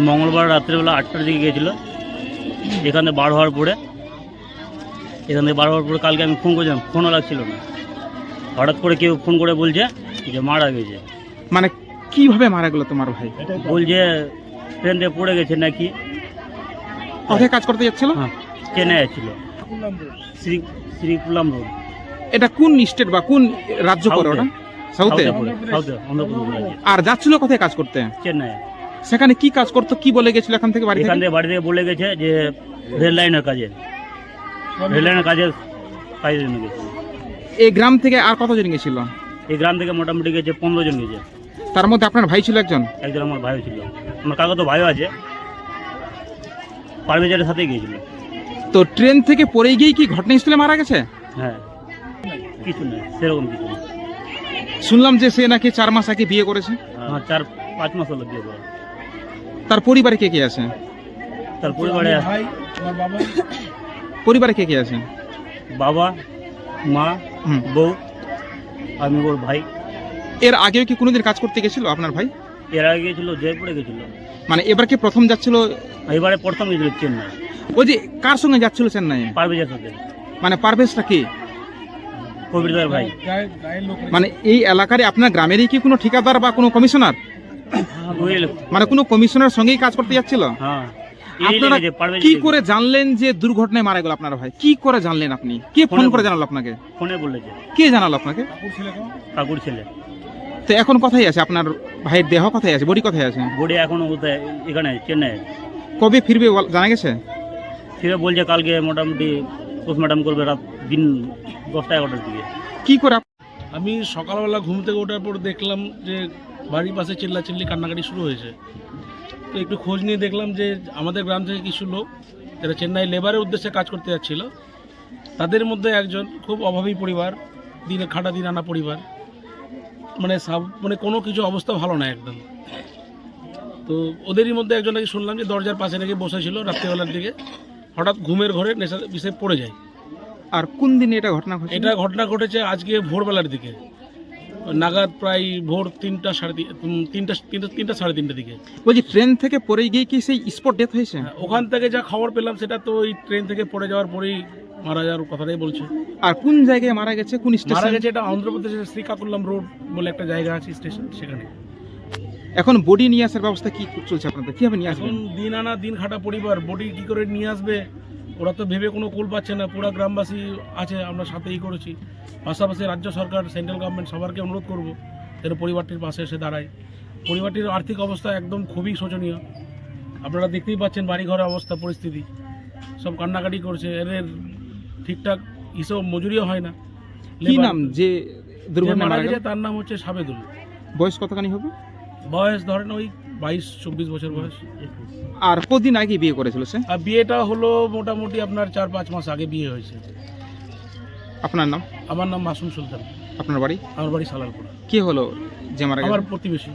মঙ্গলবার রাত্রেবেলা 8টার দিকে গিয়েছিল। এখানে বার হওয়ার পরে কালকে আমি ফোন করেছিলাম, ফোনও লাগছিল না। হঠাৎ করে কেউ ফোন করে বলছে যে মারা গেছে। মানে কিভাবে মারা গেল তোমার ভাই? বলছে ট্রেন থেকে পড়ে গেছে নাকি। কোথায় কাজ করতে যাচ্ছিল? হ্যাঁ, চেন্নাই যাচ্ছিল, শ্রীকুলাম রোড। এটা কোন স্টেট বা কোন রাজ্য পড়ে ওটা? সাউথে। আর যাচ্ছিল কোথায় কাজ করতে? চেন্নাই। সেখানে কি কাজ করতো, কি বলে গেছিল এখান থেকে? বাড়ি থেকে বলে গেছে যে রেল লাইনের কাজের জন্য গেছে। এই গ্রাম থেকে আর কতজন গেছিল? এই গ্রাম থেকে মোটামুটি গেছে 15 জন গেছে। তার মধ্যে আপনার ভাই ছিল একজন? একজন আমার ভাইও ছিল। আমার কাকা তো ভাইও আছে, পারভেজের সাথেই গিয়েছিল। তো ট্রেন থেকে পড়ে গিয়ে কি ঘটনাস্থলে মারা গেছে? হ্যাঁ, কিছু নেই, সেরকম কিছু নেই। শুনলাম যে সে নাকি 4 মাস আগে বিয়ে করেছে। হ্যাঁ, 4-5 মাস হলো বিয়ে করা। তার পরিবারে কে কে আছে? তার পরিবারে কে কে আছে? বাবা, মা, বউ, আমি ওর ভাই। এর আগেও কি কোনোদিন কাজ করতে গেছিল আপনার ভাই? এর আগে গেছিল, জয়পুরে গেছিল। মানে এবার কি প্রথম যাচ্ছিল? এবারে প্রথম গেছিল চেন্নাই। ওই যে কার সঙ্গে যাচ্ছিল চেন্নাই? পারভেজের সাথে। মানে পারভেজটা কি? কবিরদার ভাই। মানে এই এলাকারে আপনার গ্রামেরই কি কোনো ঠিকাদার বা কোনো কমিশনার? মানে কোনো কমিশনার সঙ্গেই কাজ করতে যাচ্ছিল? হ্যাঁ। আপনারা কি করে জানলেন যে দুর্ঘটনায় মারা গেল আপনার ভাই? কি করে জানলেন আপনি? কে ফোন করে জানালো আপনাকে? ফোনে বলেছে। কে জানালো আপনাকে? কাকুর ছেলে। তো এখন কোথায় আছে আপনার ভাইয়ের দেহ? কোথায় আছে? বডি কোথায় আছে? বডি এখনো এখানে চেন্নাই। কবে ফিরবে জানা গেছে? ফিরে বলছে কালকে মোটামুটি পোস্টমর্টম করবে রাত দিন 10টা-11টার দিকে। কি করে? আমি সকালবেলা ঘুম থেকে ওঠার পর দেখলাম যে বাড়ির পাশে চিল্লাচিল্লি কান্নাকাটি শুরু হয়েছে। তো একটু খোঁজ নিয়ে দেখলাম যে আমাদের গ্রাম থেকে কিছু লোক যারা চেন্নাই লেবারের উদ্দেশ্যে কাজ করতে যাচ্ছিল, তাদের মধ্যে একজন খুব অভাবী পরিবার, দিনে খাটা দিন আনা পরিবার, মানে কোনো কিছু অবস্থা ভালো না একদম। তো ওদেরই মধ্যে একজন নাকি শুনলাম যে দরজার পাশে নাকি বসেছিল রাত্রিবেলার দিকে, হঠাৎ ঘুমের ঘরে নেশা বিষে পড়ে যায়। আর কোন দিনে এটা ঘটনা ঘটেছে? এটা ঘটনা ঘটেছে আজকে ভোরবেলার দিকে নাগাদ, প্রায় ভোর 3টা সাড়ে 3টার দিকে। বলছি ট্রেন থেকে পড়ে গিয়ে কি সেই স্পট ডেথ হয়েছে? ওখান থেকে যা খবর পেলাম সেটা তো ওই ট্রেন থেকে পড়ে যাওয়ার পরেই মারা যাওয়ার কথাটাই বলছে। আর কোন জায়গায় মারা গেছে? কোন স্টেশন মারা গেছে? এটা অন্ধ্রপ্রদেশের শ্রীকাকুলাম রোড বলে একটা জায়গা আছে, স্টেশন, সেখানে। এখন বডি নিয়ে আসার ব্যবস্থা কি চলছে আপনাদের? কিভাবে নিয়ে আসবেন? এখন দিন আনা দিন খাটা পরিবার, বডি কি করে নিয়ে আসবে ওরা তো ভেবে কোনো কুল পাচ্ছে না। পুরো গ্রামবাসী আছে, আমরা সাথেই করেছি। পাশাপাশি রাজ্য সরকার, সেন্ট্রাল গভর্নমেন্ট সবারকে অনুরোধ করব যেন পরিবারটির পাশে এসে দাঁড়ায়। পরিবারটির আর্থিক অবস্থা একদম খুবই শোচনীয়। আপনারা দেখতেই পাচ্ছেন বাড়িঘরের অবস্থা, পরিস্থিতি, সব কান্নাকাটি করছে। এদের ঠিকঠাক হিসেব মজুরিও হয় না। কি নাম যে দুর্ঘটনা মারা গেছে? তার নাম হচ্ছে সাবেদুল। বয়স কতখানি হবে? বয়স ধরেন ওই 22-24 বছর বয়স। আর কতদিন আগে বিয়ে করেছিল সে? আর বিয়েটা হলো মোটামুটি আপনার 4-5 মাস আগে বিয়ে হয়েছে। আপনার নাম? আমার নাম মাসুম সুলতান। আপনার বাড়ি? আমার বাড়ি সালালপুর। কে হলো যে মারা গেল? আমার প্রতিবেশী।